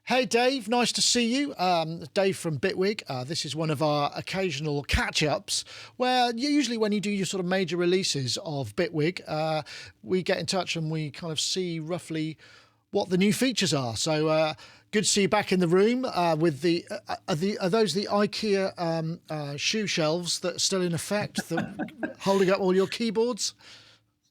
Hey Dave, nice to see you. Dave from Bitwig. This is one of our occasional catch-ups where usually when you do your sort of major releases of Bitwig, we get in touch and we kind of see roughly what the new features are. So good to see you back in the room with are those the IKEA shoe shelves that are still in effect, that holding up all your keyboards?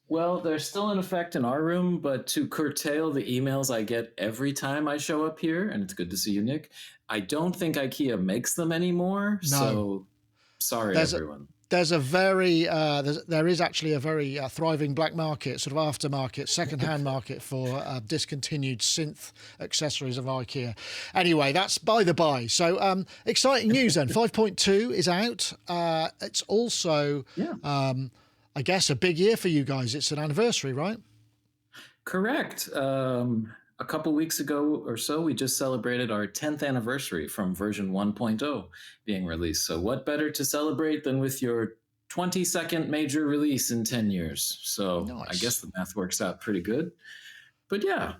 Well, they're still in effect in our room, but to curtail the emails I get every time I show up here, and it's good to see you, Nick, I don't think IKEA makes them anymore. No. So sorry, There's a, everyone. there's a very there is actually a very thriving black market, sort of aftermarket, second-hand market for discontinued synth accessories of IKEA. Anyway, that's by the by. So exciting news then. 5.2 is out. It's also, Yeah. I guess, a big year for you guys. It's an anniversary, right? Correct. A couple weeks ago or so, we just celebrated our 10th anniversary from version 1.0 being released. So, what better to celebrate than with your 22nd major release in 10 years? So, I Nice. guess the math works out pretty good. But yeah,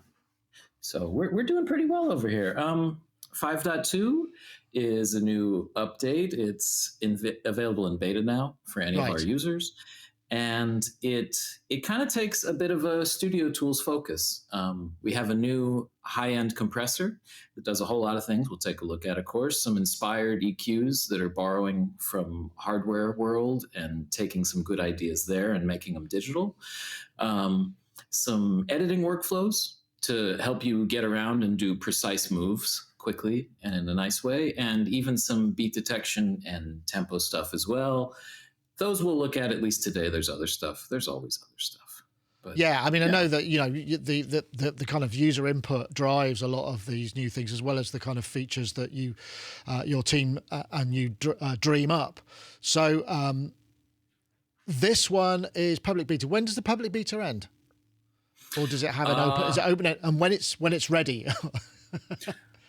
so we're doing pretty well over here. 5.2 is a new update. It's available in beta now for any of our Right. users, and it kind of takes a bit of a Studio Tools focus. We have a new high-end compressor that does a whole lot of things. We'll take a look at, of course, some inspired EQs that are borrowing from hardware world and taking some good ideas there and making them digital. Some editing workflows to help you get around and do precise moves quickly and in a nice way, and even some beat detection and tempo stuff as well. Those we'll look at least today. There's other stuff. There's always other stuff. But Yeah, I mean, I yeah, know that the kind of user input drives a lot of these new things, as well as the kind of features that your team and you dream up. So this one is public beta. When does the public beta end, or does it have an open? Is it open and when it's ready?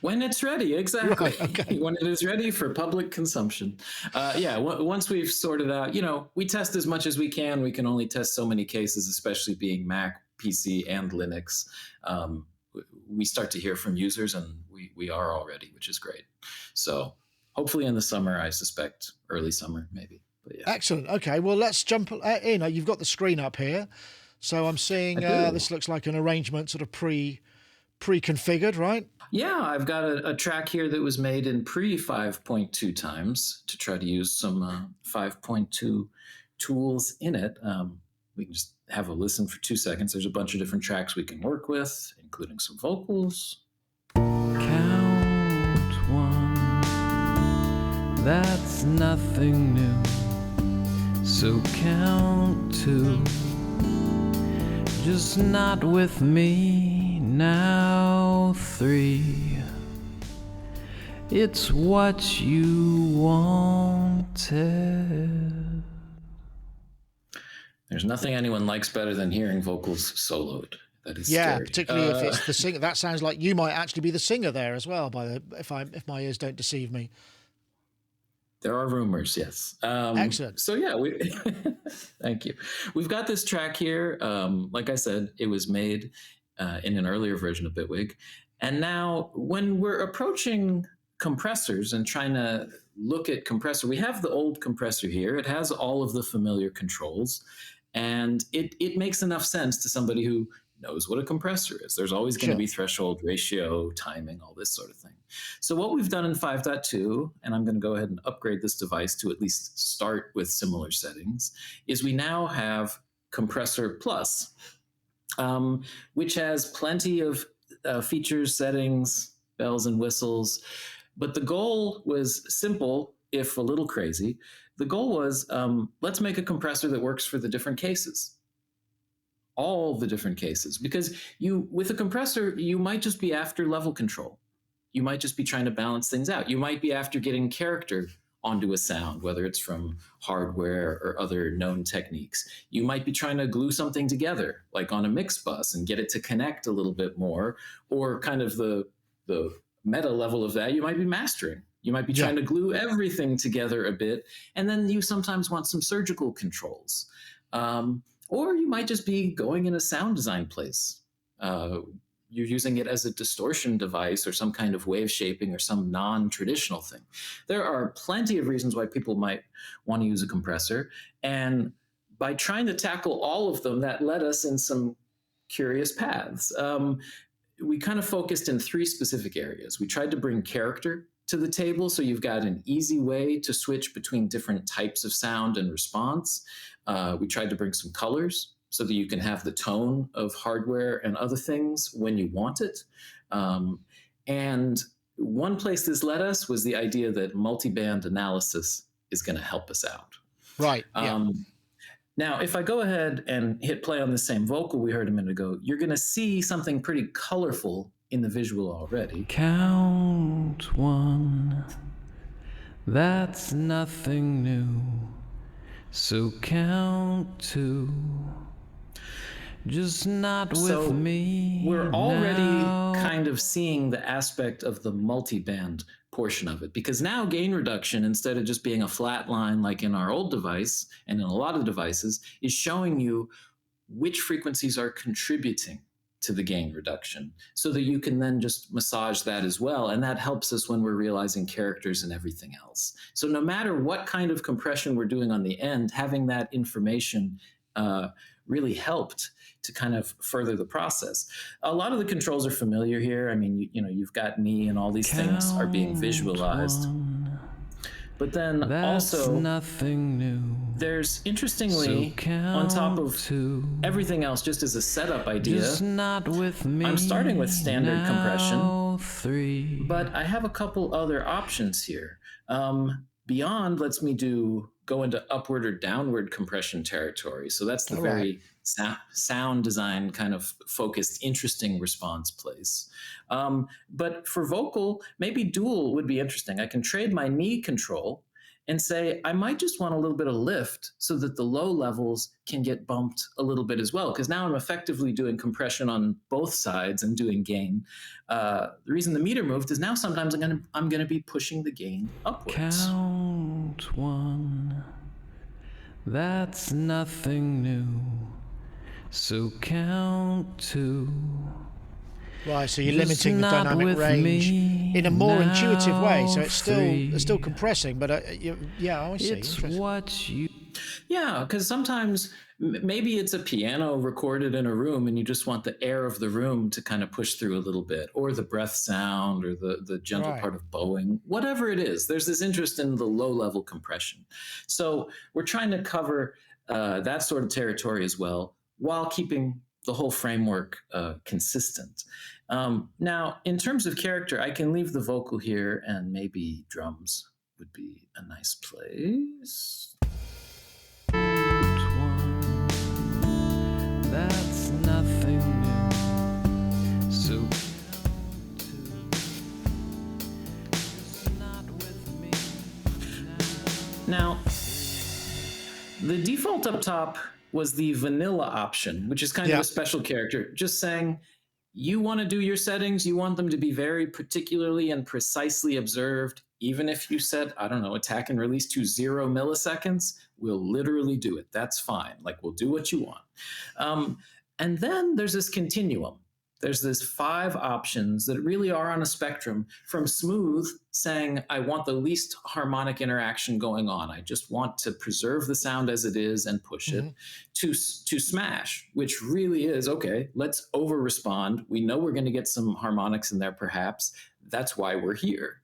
when it's ready, exactly. Right. Okay. When it is ready for public consumption. Yeah, once we've sorted out, we test as much as we can. We can only test so many cases, especially being Mac, PC, and Linux. We start to hear from users, and we are all ready, which is great. So hopefully in the summer, I suspect early summer, maybe. But yeah. Excellent. Okay. Well, let's jump in. You've got the screen up here, so I'm seeing this looks like an arrangement, sort of pre-configured, right? Yeah, I've got a track here that was made in pre 5.2 times to try to use some 5.2 tools in it. We can just have a listen for 2 seconds. There's a bunch of different tracks we can work with, including some vocals. Count one, that's nothing new. So count two, just not with me. Now 3, it's what you wanted. There's nothing anyone likes better than hearing vocals soloed. That is scary. Particularly if it's the singer. That sounds like you might actually be the singer there as well. If my ears don't deceive me. There are rumors, yes. Excellent. So yeah, thank you. We've got this track here. Like I said, it was made in an earlier version of Bitwig. And now when we're approaching compressors and trying to look at compressor, we have the old compressor here. It has all of the familiar controls, and it makes enough sense to somebody who knows what a compressor is. There's always going to be threshold, ratio, timing, all this sort of thing. So what we've done in 5.2, and I'm going to go ahead and upgrade this device to at least start with similar settings, is we now have Compressor Plus, which has plenty of features, settings, bells and whistles. But the goal was simple, if a little crazy. The goal was, let's make a compressor that works for the different cases. All the different cases. Because with a compressor, you might just be after level control. You might just be trying to balance things out. You might be after getting character onto a sound, whether it's from hardware or other known techniques. You might be trying to glue something together, like on a mix bus, and get it to connect a little bit more, or kind of the meta level of that, you might be mastering. You might be trying to glue everything together a bit, and then you sometimes want some surgical controls. Or you might just be going in a sound design place. you're using it as a distortion device or some kind of wave shaping or some non-traditional thing. There are plenty of reasons why people might want to use a compressor. And by trying to tackle all of them, that led us in some curious paths. We kind of focused in three specific areas. We tried to bring character to the table, so you've got an easy way to switch between different types of sound and response. We tried to bring some colors so that you can have the tone of hardware and other things when you want it. And one place this led us was the idea that multiband analysis is going to help us out. Right. Yeah. Now, if I go ahead and hit play on the same vocal we heard a minute ago, you're going to see something pretty colorful in the visual already. Count one, that's nothing new. So count two, just not with me. We're already now. kind of seeing the aspect of the multiband portion of it, because now gain reduction, instead of just being a flat line like in our old device and in a lot of devices, is showing you which frequencies are contributing to the gain reduction, so that you can then just massage that as well. And that helps us when we're realizing characters and everything else. So no matter what kind of compression we're doing on the end, having that information really helped to kind of further the process. A lot of the controls are familiar here. I mean, you've got knee and all these things are being visualized. But then also, nothing new. There's interestingly, on top of everything else, just as a setup idea, just not with me. I'm starting with standard compression, 3. but I have a couple other options here. Beyond lets me go into upward or downward compression territory. So that's the very sound design kind of focused, interesting response place. But for vocal, maybe dual would be interesting. I can trade my knee control and say, I might just want a little bit of lift so that the low levels can get bumped a little bit as well. Because now I'm effectively doing compression on both sides and doing gain. The reason the meter moved is now sometimes I'm gonna be pushing the gain upwards. Count one, that's nothing new. So count two. Right, so you're limiting the dynamic range in a more intuitive way. So it's still compressing, but yeah, I see. It's what you. Yeah, because sometimes maybe it's a piano recorded in a room and you just want the air of the room to kind of push through a little bit, or the breath sound, or the gentle part of bowing, whatever it is. There's this interest in the low-level compression. So we're trying to cover that sort of territory as well, while keeping the whole framework consistent. Now, in terms of character, I can leave the vocal here, and maybe drums would be a nice place. That's nothing new. So not with me now, the default up top was the vanilla option, which is kind of a special character, just saying, you want to do your settings, you want them to be very particularly and precisely observed. Even if you set, I don't know, attack and release to 0 milliseconds, we'll literally do it. That's fine. Like, we'll do what you want. And then there's this continuum. There's this 5 options that really are on a spectrum, from smooth, saying, I want the least harmonic interaction going on. I just want to preserve the sound as it is and push it, to smash, which really is, okay, let's over respond. We know we're going to get some harmonics in there, perhaps. That's why we're here.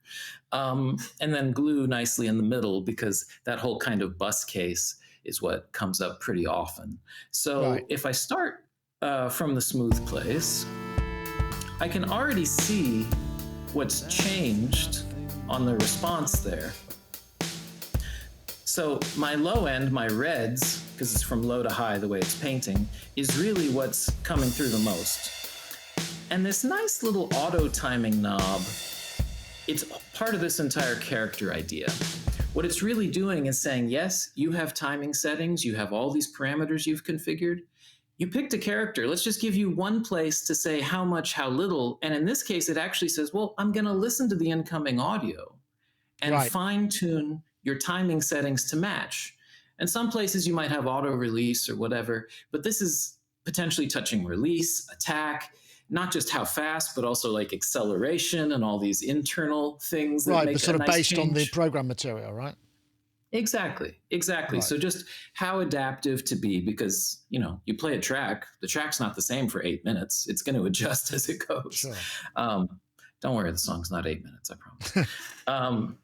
And then glue nicely in the middle, because that whole kind of bus case is what comes up pretty often. So if I start from the smooth place, I can already see what's changed on the response there. So my low end, my reds, because it's from low to high the way it's painting, is really what's coming through the most. And this nice little auto timing knob, it's part of this entire character idea. What it's really doing is saying, yes, you have timing settings, you have all these parameters you've configured. You picked a character. Let's just give you one place to say how much, how little. And in this case, it actually says, well, I'm going to listen to the incoming audio and fine tune your timing settings to match. And some places you might have auto release or whatever, but this is potentially touching release, attack. not just how fast, but also like acceleration and all these internal things that Right, make but sort a of nice based on the change. program material, right? Exactly. Right. So just how adaptive to be, because, you know, you play a track, the track's not the same for 8 minutes. It's going to adjust as it goes. Sure. Don't worry, the song's not 8 minutes, I promise.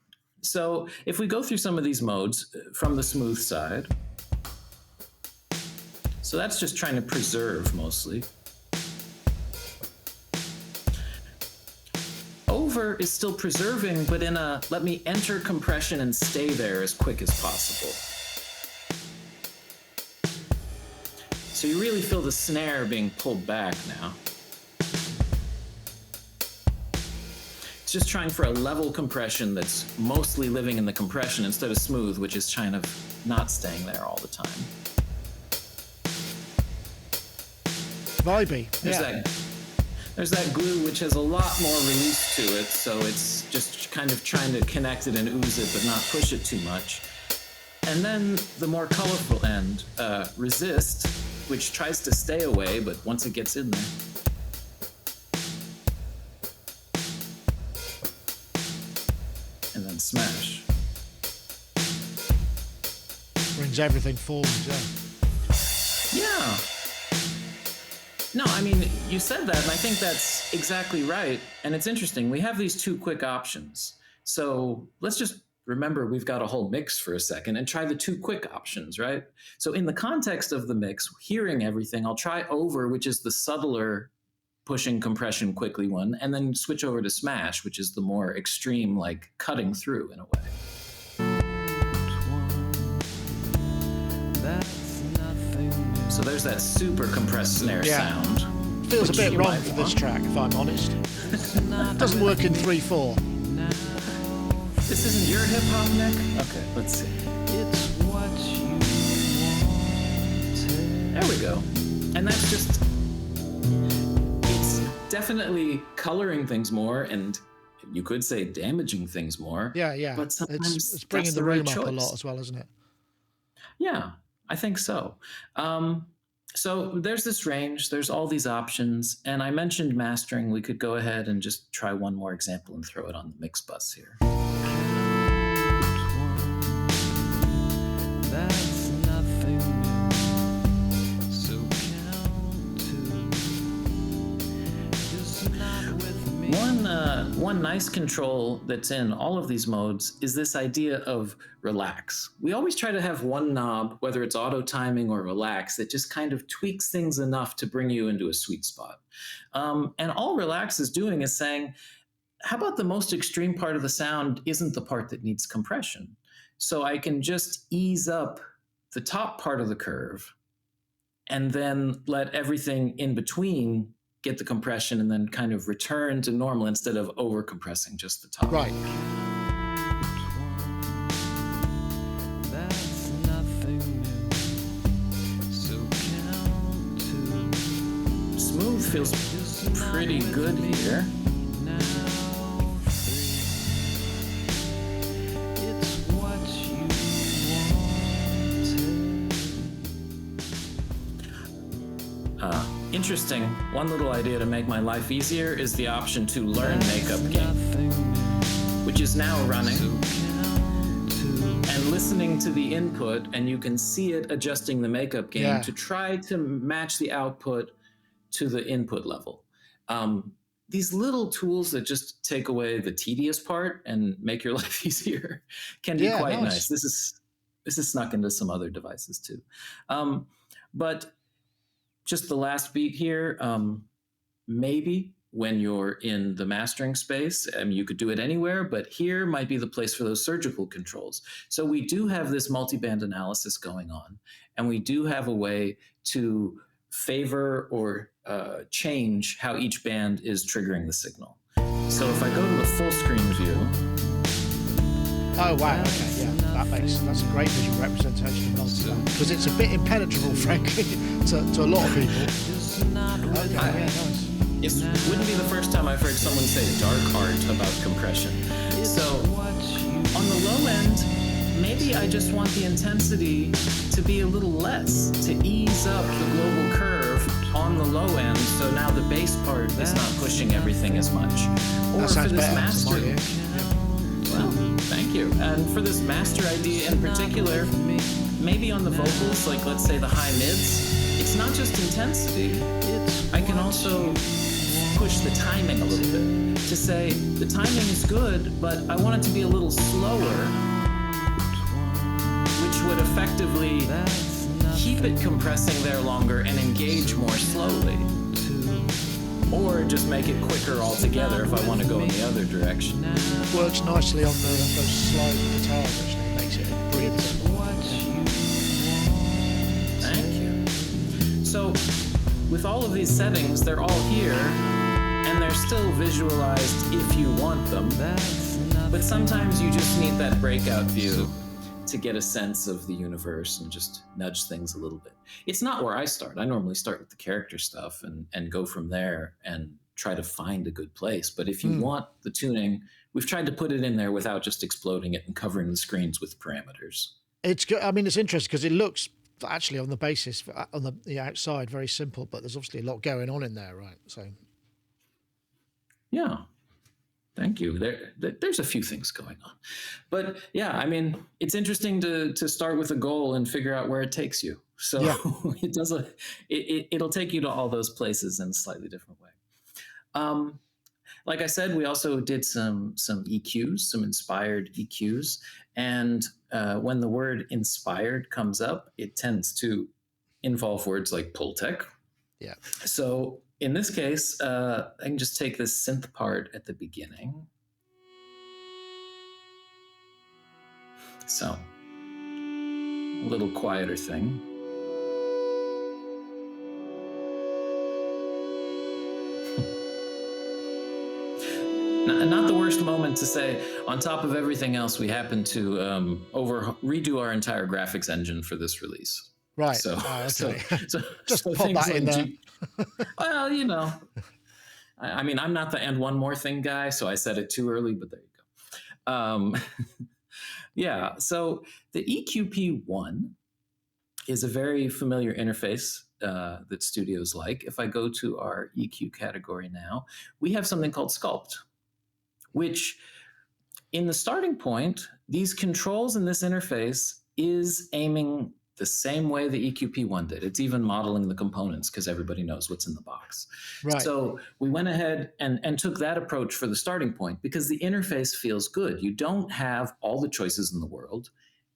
So if we go through some of these modes from the smooth side, so that's just trying to preserve mostly. Over is still preserving, but in a let me enter compression and stay there as quick as possible. So you really feel the snare being pulled back now. It's just trying for a level compression that's mostly living in the compression instead of smooth, which is kind of not staying there all the time. Vibey. There's that glue, which has a lot more release to it, so it's just kind of trying to connect it and ooze it, but not push it too much. And then the more colorful end, resist, which tries to stay away, but once it gets in there. And then smash. Brings everything forward, Yeah. No, I mean, you said that, and I think that's exactly right. And it's interesting. We have these two quick options. So let's just remember we've got a whole mix for a second and try the two quick options, right? So in the context of the mix, hearing everything, I'll try over, which is the subtler pushing compression quickly one, and then switch over to smash, which is the more extreme, like cutting through in a way. So there's that super compressed snare sound. Feels a bit wrong for this track, if I'm honest. Doesn't work in 3/4. This isn't your hip hop, Nick? Okay, let's see. It's what you wanted. There we go. And that's just, it's definitely coloring things more, and you could say damaging things more. Yeah. But sometimes it's bringing the room up a lot as well, isn't it? Yeah, I think so. So there's this range, there's all these options, and I mentioned mastering. We could go ahead and just try one more example and throw it on the mix bus here. That's nothing new. So count two. Just not with me. One nice control that's in all of these modes is this idea of relax. We always try to have one knob, whether it's auto timing or relax, that just kind of tweaks things enough to bring you into a sweet spot. And all relax is doing is saying, how about the most extreme part of the sound isn't the part that needs compression? So I can just ease up the top part of the curve and then let everything in between get the compression and then kind of return to normal instead of over compressing just the top. Right. That's nothing new. So count two. Smooth feels pretty good here. Now three. It's what you wanted. Interesting. One little idea to make my life easier is the option to learn makeup gain, Nothing new. which is now running. So count two. And listening to the input, and you can see it adjusting the makeup gain to try to match the output to the input level. These little tools that just take away the tedious part and make your life easier can be quite nice. This is snuck into some other devices too. But just the last beat here, maybe when you're in the mastering space, you could do it anywhere, but here might be the place for those surgical controls. So we do have this multiband analysis going on, and we do have a way to favor or change how each band is triggering the signal. So if I go to the full screen view. Oh, wow. Okay, yeah. That's a great visual representation of multiband, because it's a bit impenetrable, frankly, to a lot of people. Okay, nice. It wouldn't be the first time I've heard someone say dark art about compression. So on the low end, maybe I just want the intensity to be a little less, to ease up the global curve on the low end, so now the bass part is not pushing everything as much. Or That for sounds this better. master, to my ear. well, thank you. And for this master idea in particular, maybe on the vocals, like let's say the high mids, it's not just intensity. I can also push the timing a little bit to say the timing is good, but I want it to be a little slower, which would effectively keep it compressing there longer and engage more slowly. Or just make it quicker altogether if I want to go in the other direction. Works nicely on those slide guitars, actually. Makes it breathable. Thank you. So, with all of these settings, they're all here, and they're still visualized if you want them. But sometimes you just need that breakout view to get a sense of the universe and just nudge things a little bit. It's not where I start. I normally start with the character stuff and go from there and try to find a good place. But if you want the tuning, we've tried to put it in there without just exploding it and covering the screens with parameters. It's good. I mean, it's interesting because it looks actually on the basis, on the outside, very simple, but there's obviously a lot going on in there, right? So, yeah. Thank you. There's a few things going on. But yeah, I mean, it's interesting to start with a goal and figure out where it takes you. So yeah. It'll take you to all those places in a slightly different way. Like I said, we also did some EQs, some inspired EQs. And when the word inspired comes up, it tends to involve words like Pultec. Yeah. So in this case, I can just take this synth part at the beginning. So, a little quieter thing. Not the worst moment to say, on top of everything else, we happen to redo our entire graphics engine for this release. Right. So, okay. so just so pop that in there. Well, you know, I mean, I'm not the and one more thing guy, so I said it too early, but there you go. Yeah, so the EQP1 is a very familiar interface that studios like. If I go to our EQ category now, we have something called Sculpt, which in the starting point, these controls in this interface is aiming the same way the EQP1 did. It's even modeling the components because everybody knows what's in the box. Right. So we went ahead and took that approach for the starting point because the interface feels good. You don't have all the choices in the world,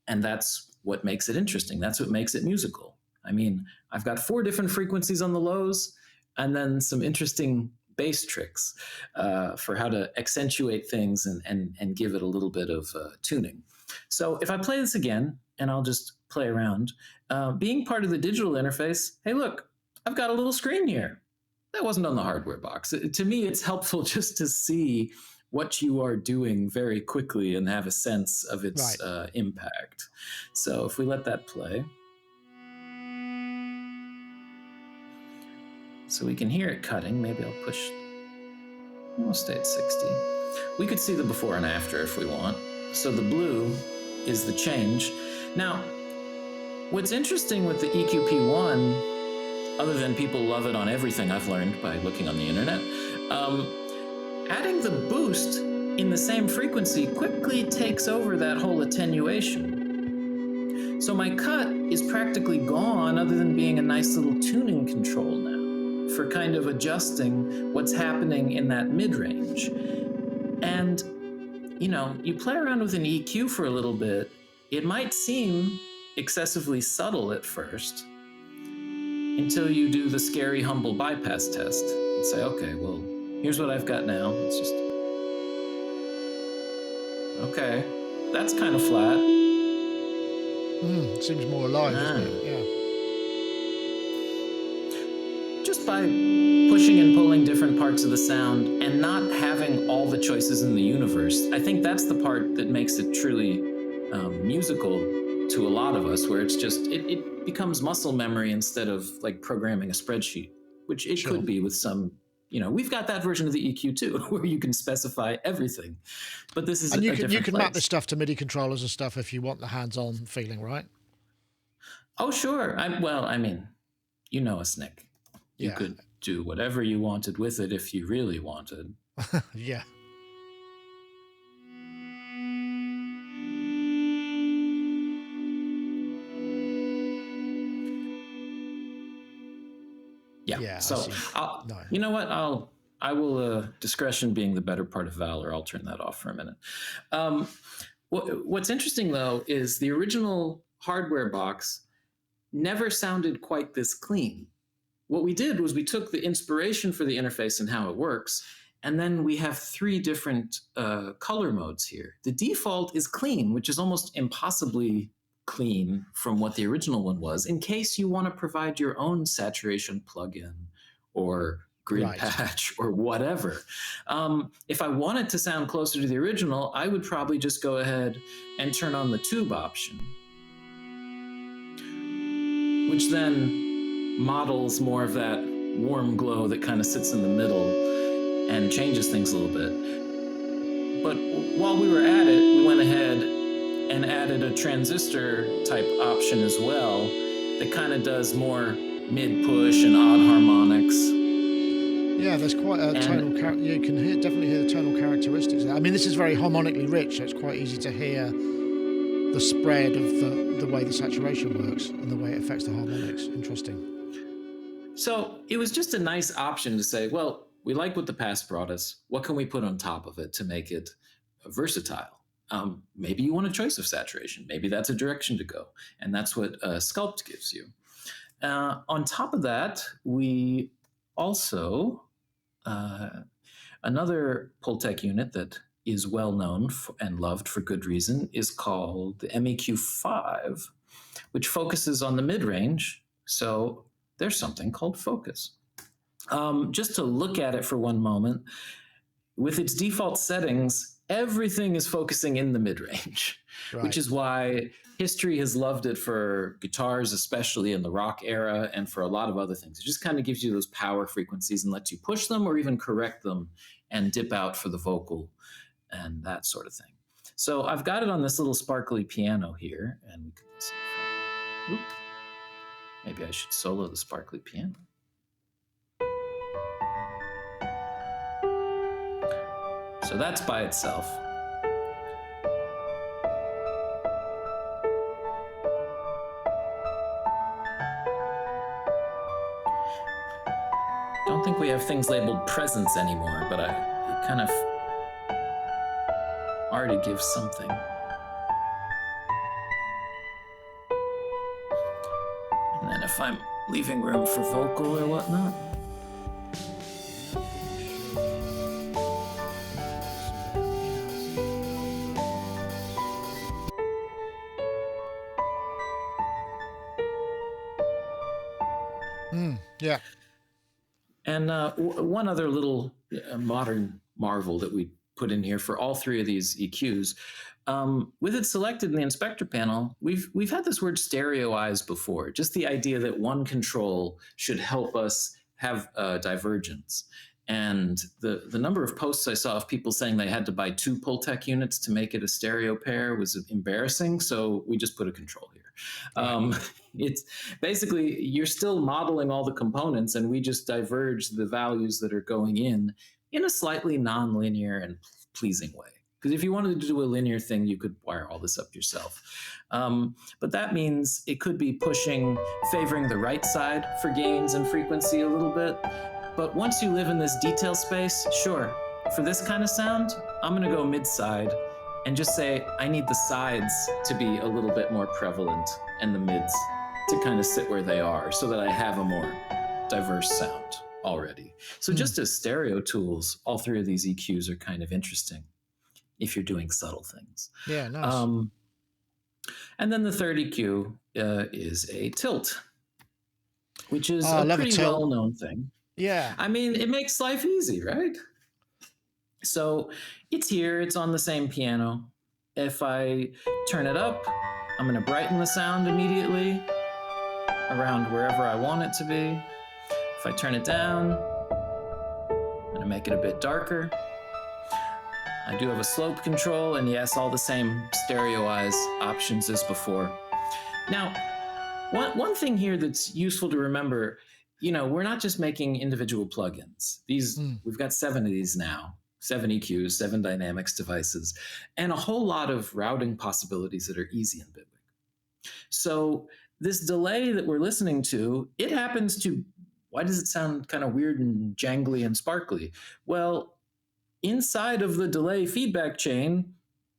and that's what makes it interesting. That's what makes it musical. I mean, I've got 4 different frequencies on the lows and then some interesting bass tricks for how to accentuate things and give it a little bit of tuning. So if I play this again, and I'll just play around, being part of the digital interface, hey, look, I've got a little screen here. That wasn't on the hardware box. To me, it's helpful just to see what you are doing very quickly and have a sense of its impact. So if we let that play, so we can hear it cutting. Maybe I'll push, we'll stay at 60. We could see the before and after if we want. So the blue is the change. Now, what's interesting with the EQP1, other than people love it on everything I've learned by looking on the internet, adding the boost in the same frequency quickly takes over that whole attenuation. So my cut is practically gone other than being a nice little tuning control now for kind of adjusting what's happening in that mid-range. And, you know, you play around with an EQ for a little bit, it might seem excessively subtle at first until you do the scary humble bypass test and say, okay, well, here's what I've got now. It's just, okay, that's kind of flat. Seems more alive, doesn't it? Yeah. Just by pushing and pulling different parts of the sound and not having all the choices in the universe, I think that's the part that makes it truly musical to a lot of us, where it's just, it becomes muscle memory instead of like programming a spreadsheet, which it could be with some, you know, we've got that version of the EQ too, where you can specify everything, but this is and you can map this stuff to MIDI controllers and stuff if you want the hands-on feeling, right? Oh, sure. Well, I mean, you know us, Nick. You Yeah. could do whatever you wanted with it if you really wanted. Yeah. Yeah. Yeah, I So see. No. you know what? I will, discretion being the better part of valor, I'll turn that off for a minute. What's interesting though is the original hardware box never sounded quite this clean. What we did was we took the inspiration for the interface and how it works, and then we have 3 different color modes here. The default is clean, which is almost impossibly clean from what the original one was, in case you want to provide your own saturation plugin or grid Right. patch or whatever. If I wanted to sound closer to the original, I would probably just go ahead and turn on the tube option, which then models more of that warm glow that kind of sits in the middle and changes things a little bit. But while we were at it, we went ahead and added a transistor type option as well that kind of does more mid-push and odd harmonics. Yeah, there's quite a tonal you can definitely hear the tonal characteristics there. I mean, this is very harmonically rich, so it's quite easy to hear the spread of the way the saturation works and the way it affects the harmonics. Interesting. So it was just a nice option to say, well, we like what the past brought us. What can we put on top of it to make it versatile? Maybe you want a choice of saturation. Maybe that's a direction to go. And that's what Sculpt gives you. On top of that, we also, another Pultec unit that is well known and loved for good reason is called the MEQ5, which focuses on the mid-range. So there's something called focus. Just to look at it for one moment, with its default settings, everything is focusing in the mid-range, right, which is why history has loved it for guitars, especially in the rock era, and for a lot of other things. It just kind of gives you those power frequencies and lets you push them or even correct them and dip out for the vocal and that sort of thing. So I've got it on this little sparkly piano here, and we can listen. Oop. Maybe I should solo the sparkly piano. So that's by itself. Don't think we have things labeled presence anymore, but it kind of already gives something. And then if I'm leaving room for vocal or whatnot. Yeah. And one other little modern marvel that we put in here for all 3 of these EQs, with it selected in the inspector panel, we've had this word stereoize before, just the idea that one control should help us have divergence. And the number of posts I saw of people saying they had to buy 2 Pultec units to make it a stereo pair was embarrassing, so we just put a control here. It's basically, you're still modeling all the components, and we just diverge the values that are going in a slightly non-linear and pleasing way. Because if you wanted to do a linear thing, you could wire all this up yourself. But that means it could be favoring the right side for gains and frequency a little bit. But once you live in this detail space, sure, for this kind of sound, I'm gonna go mid-side and just say, I need the sides to be a little bit more prevalent and the mids to kind of sit where they are so that I have a more diverse sound already. So just as stereo tools, all 3 of these EQs are kind of interesting if you're doing subtle things. Yeah, nice. And then the third EQ is a tilt, which is a pretty well-known thing. Yeah. I mean, it makes life easy, right? So it's here, it's on the same piano. If I turn it up, I'm gonna brighten the sound immediately around wherever I want it to be. If I turn it down, I'm gonna make it a bit darker. I do have a slope control, and yes, all the same stereoize options as before. Now, one thing here that's useful to remember we're not just making individual plugins. We've got 7 of these now, 7 EQs, 7 dynamics devices, and a whole lot of routing possibilities that are easy in Bitwig. So this delay that we're listening to, it happens to, why does it sound kind of weird and jangly and sparkly? Well, inside of the delay feedback chain,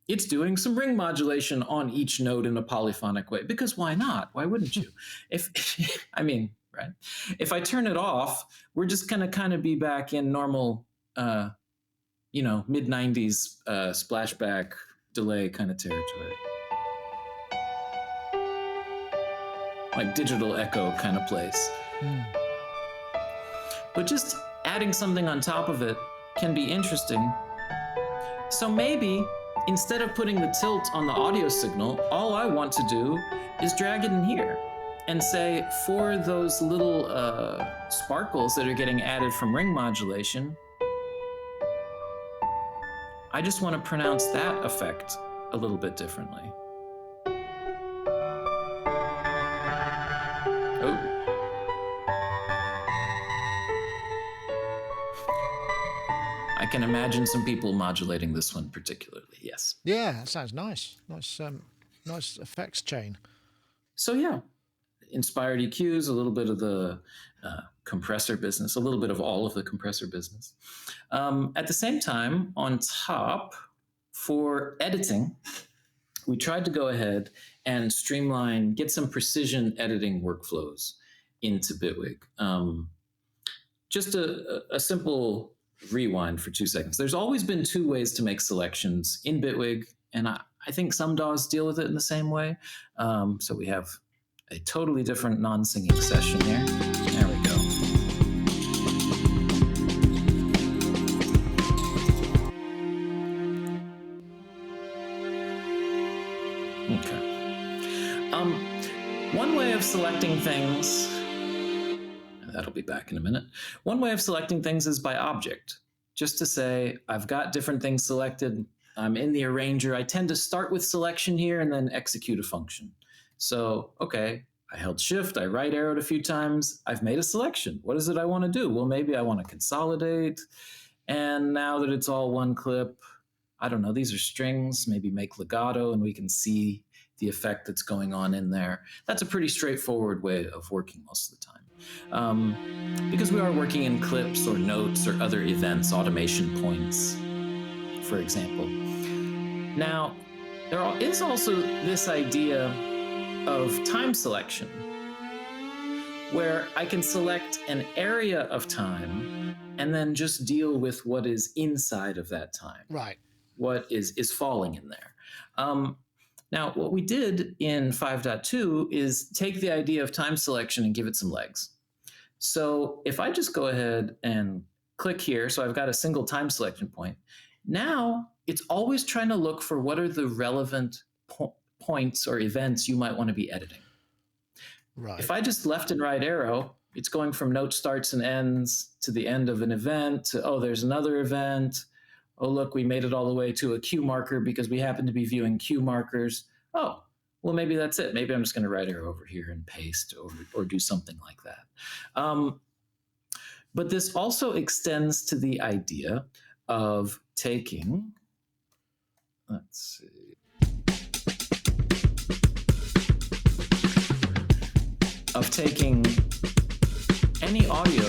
it's doing some ring modulation on each note in a polyphonic way, because why not? Why wouldn't you? Right? If I turn it off, we're just going to kind of be back in normal, mid-90s splashback delay kind of territory. Like digital echo kind of place. But just adding something on top of it can be interesting. So maybe instead of putting the tilt on the audio signal, all I want to do is drag it in here and say, for those little sparkles that are getting added from ring modulation, I just want to pronounce that effect a little bit differently. I can imagine some people modulating this one particularly, yes. Yeah, that sounds nice. Nice effects chain. So yeah, inspired EQs, a little bit of the compressor business, a little bit of all of the compressor business. At the same time, on top, for editing, we tried to go ahead and streamline, get some precision editing workflows into Bitwig. Just a simple rewind for 2 seconds. There's always been 2 ways to make selections in Bitwig, and I think some DAWs deal with it in the same way. So we have a totally different non-singing session here. There we go. Okay. One way of selecting things, that'll be back in a minute. One way of selecting things is by object. Just to say, I've got different things selected. I'm in the arranger. I tend to start with selection here and then execute a function. So, okay, I held shift, I right arrowed a few times. I've made a selection. What is it I want to do? Well, maybe I want to consolidate. And now that it's all one clip, I don't know, these are strings, maybe make legato and we can see the effect that's going on in there. That's a pretty straightforward way of working most of the time. Because we are working in clips or notes or other events, automation points, for example. Now, there is also this idea of time selection, where I can select an area of time and then just deal with what is inside of that time. Right. What is falling in there. Now, what we did in 5.2 is take the idea of time selection and give it some legs. So if I just go ahead and click here, so I've got a single time selection point. Now it's always trying to look for what are the relevant points or events you might want to be editing. Right. If I just left and right arrow, it's going from note starts and ends to the end of an event to, oh, there's another event. Oh, look, we made it all the way to a cue marker because we happen to be viewing cue markers. Oh, well, maybe that's it. Maybe I'm just going to right arrow over here and paste or do something like that. But this also extends to the idea of taking, let's see, of taking any audio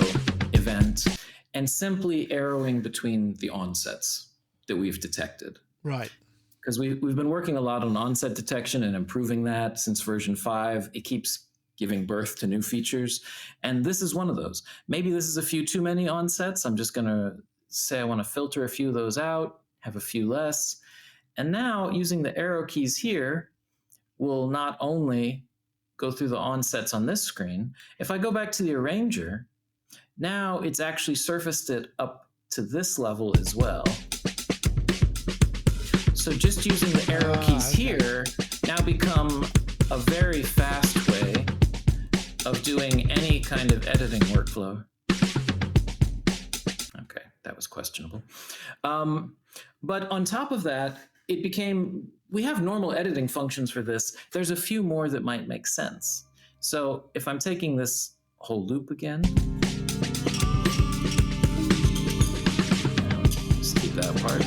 event and simply arrowing between the onsets that we've detected. Right. Because we've been working a lot on onset detection and improving that since version 5. It keeps giving birth to new features. And this is one of those. Maybe this is a few too many onsets. I'm just going to say I want to filter a few of those out, have a few less. And now using the arrow keys here will not only go through the onsets on this screen. If I go back to the arranger, now it's actually surfaced it up to this level as well. So just using the arrow keys here now become a very fast way of doing any kind of editing workflow. Okay, that was questionable. But on top of that, it became, we have normal editing functions for this. There's a few more that might make sense. So if I'm taking this whole loop again. Just keep that apart.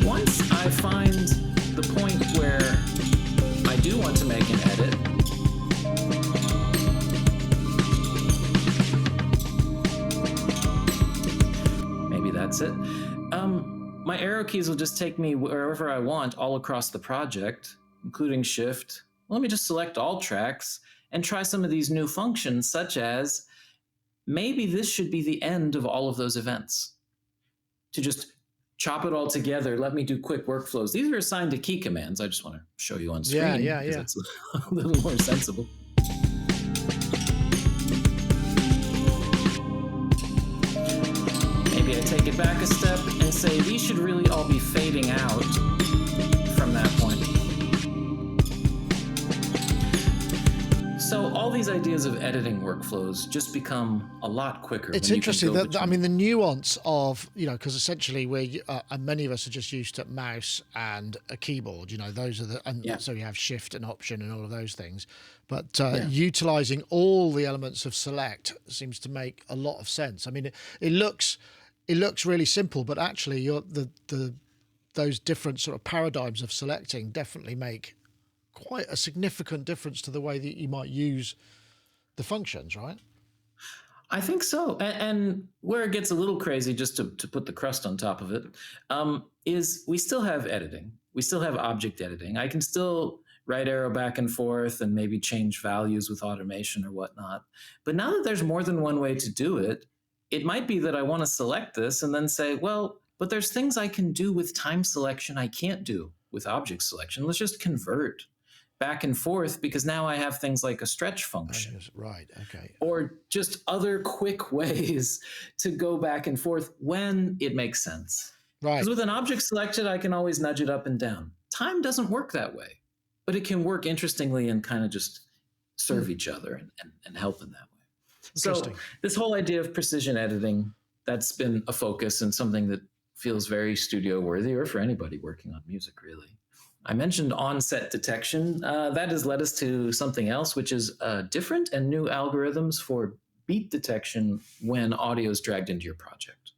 Once I find the point where I do want to make an edit, maybe that's it. My arrow keys will just take me wherever I want all across the project, including Shift. Let me just select all tracks and try some of these new functions, such as maybe this should be the end of all of those events. To just chop it all together, let me do quick workflows. These are assigned to key commands. I just want to show you on screen because it's a little more sensible. Maybe I take it back a step and say these should really all be fading out from that point. So all these ideas of editing workflows just become a lot quicker. It's interesting that, I mean, the nuance of, because essentially and many of us are just used to mouse and a keyboard, those are so you have Shift and Option and all of those things. But utilizing all the elements of select seems to make a lot of sense. I mean, it looks really simple, but actually those different sort of paradigms of selecting definitely make quite a significant difference to the way that you might use the functions, right? I think so. And where it gets a little crazy, just to put the crust on top of it, is we still have editing. We still have object editing. I can still right arrow back and forth and maybe change values with automation or whatnot. But now that there's more than one way to do it, it might be that I want to select this and then say, well, but there's things I can do with time selection I can't do with object selection. Let's just convert back and forth, because now I have things like a stretch function. Right, okay. Or just other quick ways to go back and forth when it makes sense. Right. Because with an object selected, I can always nudge it up and down. Time doesn't work that way, but it can work interestingly and kind of just serve each other and help in that way. So this whole idea of precision editing, that's been a focus and something that feels very studio worthy, or for anybody working on music, really. I mentioned on-set detection. That has led us to something else, which is different and new algorithms for beat detection when audio is dragged into your project.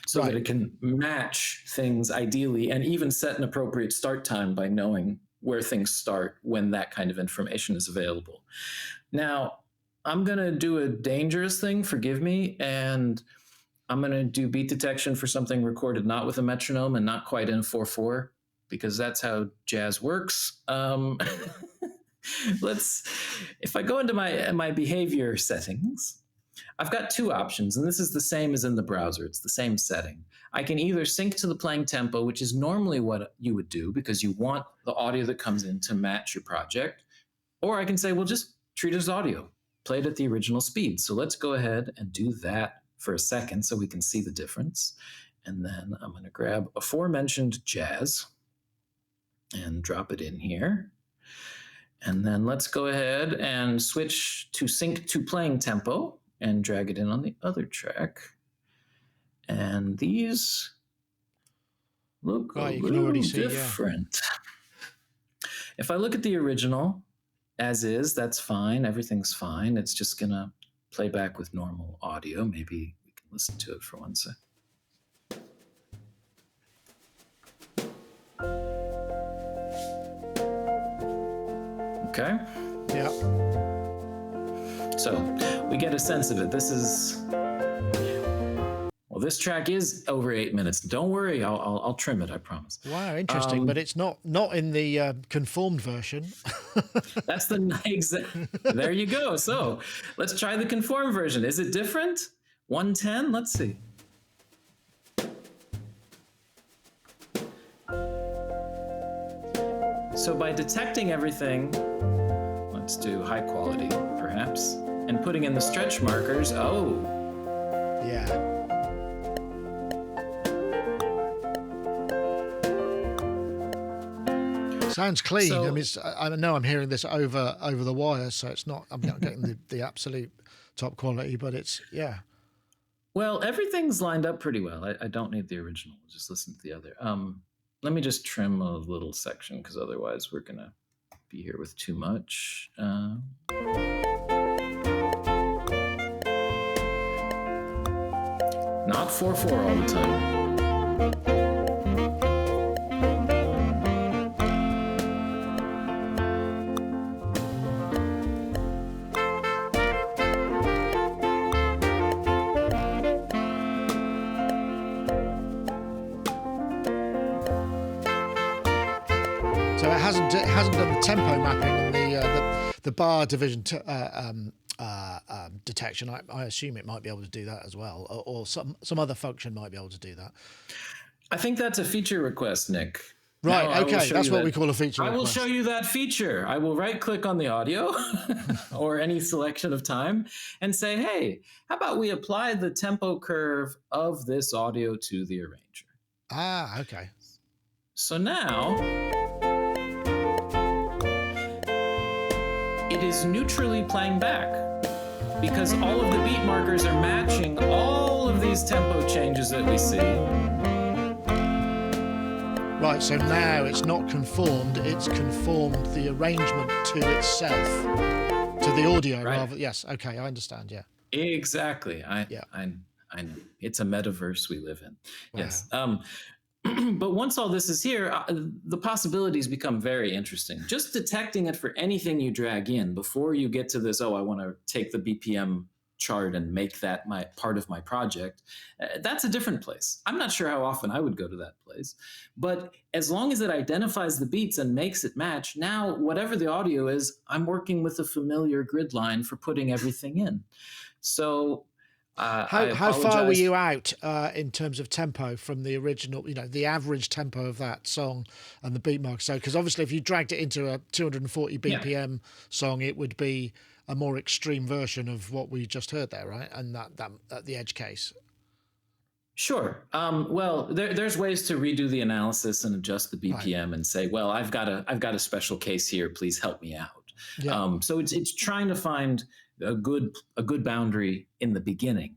So that it can match things ideally and even set an appropriate start time by knowing where things start when that kind of information is available. Now, I'm going to do a dangerous thing, forgive me, and I'm going to do beat detection for something recorded not with a metronome and not quite in a 4/4. Because that's how jazz works. If I go into my behavior settings, I've got two options, and this is the same as in the browser. It's the same setting. I can either sync to the playing tempo, which is normally what you would do because you want the audio that comes in to match your project, or I can say, well, just treat it as audio, play it at the original speed. So let's go ahead and do that for a second so we can see the difference. And then I'm going to grab aforementioned jazz and drop it in here. And then let's go ahead and switch to sync to playing tempo and drag it in on the other track. And these look a little different. If I look at the original as is, that's fine. Everything's fine. It's just going to play back with normal audio. Maybe we can listen to it for one sec. Okay. Yeah. So we get a sense of it. This track is over 8 minutes. Don't worry, I'll trim it. I promise. Wow, interesting. But it's not in the conformed version. That's there you go. So let's try the conformed version. Is it different? 110. Let's see. So by detecting everything, let's do high quality, perhaps, and putting in the stretch markers. Oh. Yeah. Sounds clean. So, I mean, I know I'm hearing this over the wire, so it's not. I'm not getting the absolute top quality, but it's Well, everything's lined up pretty well. I don't need the original. Just listen to the other. Let me just trim a little section because otherwise we're gonna be here with too much. not 4/4 all the time. So it hasn't done the tempo mapping on the bar division detection. I assume it might be able to do that as well, or some other function might be able to do that. I think that's a feature request, Nick. Right, Now, okay, that's what we call a feature I will request. show you that feature. I will right-click on the audio or any selection of time and say, hey, how about we apply the tempo curve of this audio to the arranger? Ah, okay. So now it is neutrally playing back because all of the beat markers are matching all of these tempo changes that we see. Right, so now it's not conformed, it's conformed the arrangement to itself, to the audio Right. rather. Yes, okay, I understand, yeah. Exactly. I know. It's a metaverse we live in. Wow. Yes. But once all this is here, the possibilities become very interesting. Just detecting it for anything you drag in before you get to this, I want to take the BPM chart and make that my part of my project, that's a different place. I'm not sure how often I would go to that place, but as long as it identifies the beats and makes it match, now whatever the audio is, I'm working with a familiar grid line for putting everything in. So how far were you out in terms of tempo from the original, the average tempo of that song and the beat mark? So, because obviously if you dragged it into a 240 BPM song, it would be a more extreme version of what we just heard there, right? And that the edge case. Sure. Well, there's ways to redo the analysis and adjust the BPM and say, well, I've got a special case here. Please help me out. Yeah. So it's trying to find a good boundary in the beginning.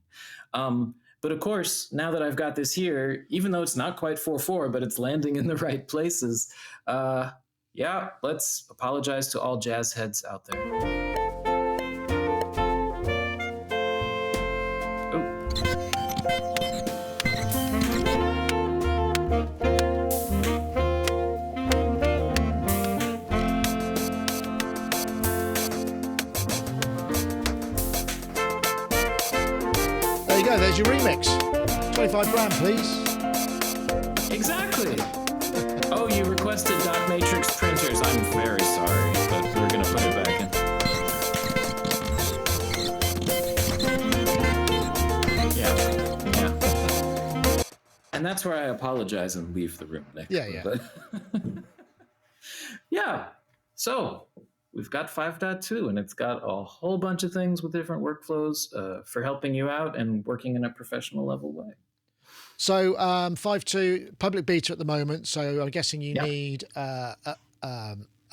But of course, now that I've got this here, even though it's not quite 4/4, but it's landing in the right places. Let's apologize to all jazz heads out there. There's your remix. 25 grand, please. Exactly. Oh, you requested dot matrix printers. I'm very sorry, but we're going to put it back in. Yeah. And that's where I apologize and leave the room, Nick. Yeah. But yeah. So we've got 5.2, and it's got a whole bunch of things with different workflows for helping you out and working in a professional level way. So 5.2 public beta at the moment. So I'm guessing you need a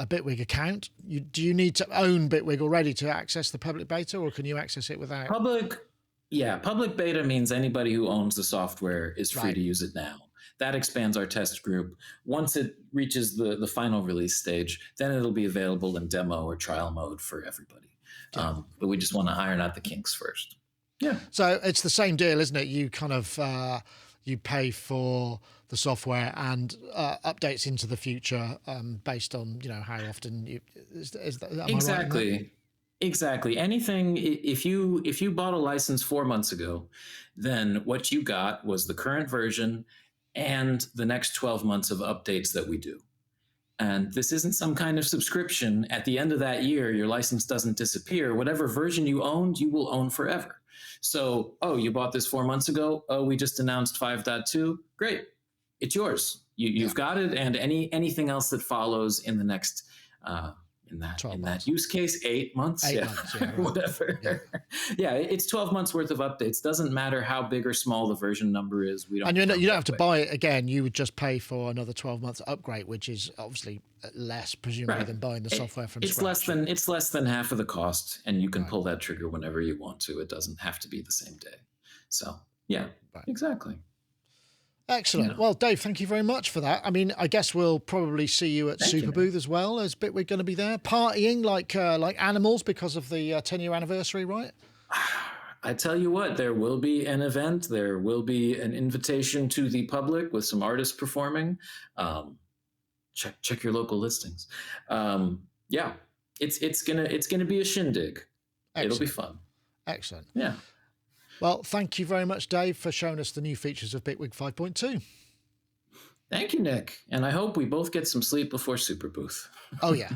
Bitwig account. Do you need to own Bitwig already to access the public beta, or can you access it without? Public beta means anybody who owns the software is free to use it now. That expands our test group. Once it reaches the final release stage, then it'll be available in demo or trial mode for everybody. Yeah. But we just want to iron out the kinks first. Yeah. So it's the same deal, isn't it? You kind of you pay for the software and updates into the future based on how often you is that, exactly. Right? Exactly. Anything, if you bought a license 4 months ago, then what you got was the current version and the next 12 months of updates that we do. And this isn't some kind of subscription. At the end of that year, your license doesn't disappear. Whatever version you owned, you will own forever. So, you bought this 4 months ago. We just announced 5.2. Great. It's yours. You've got it. And anything else that follows in the next in that use case, 8 months, 8 months, right. Whatever. It's 12 months worth of updates. Doesn't matter how big or small the version number is. We don't. And you don't have to buy it again. You would just pay for another 12 months upgrade, which is obviously less, presumably, than buying the software from scratch. It's less than half of the cost, and you can pull that trigger whenever you want to. It doesn't have to be the same day. So exactly. Excellent. Well, Dave, thank you very much for that. I mean, I guess we'll probably see you at Superbooth as well. Is Bitwig going to be there partying like animals because of the 10-year anniversary, right? I tell you what, there will be an event. There will be an invitation to the public with some artists performing. Check your local listings. Yeah, it's gonna be a shindig. Excellent. It'll be fun. Excellent. Yeah. Well, thank you very much, Dave, for showing us the new features of Bitwig 5.2. Thank you, Nick. And I hope we both get some sleep before Superbooth. Oh, yeah.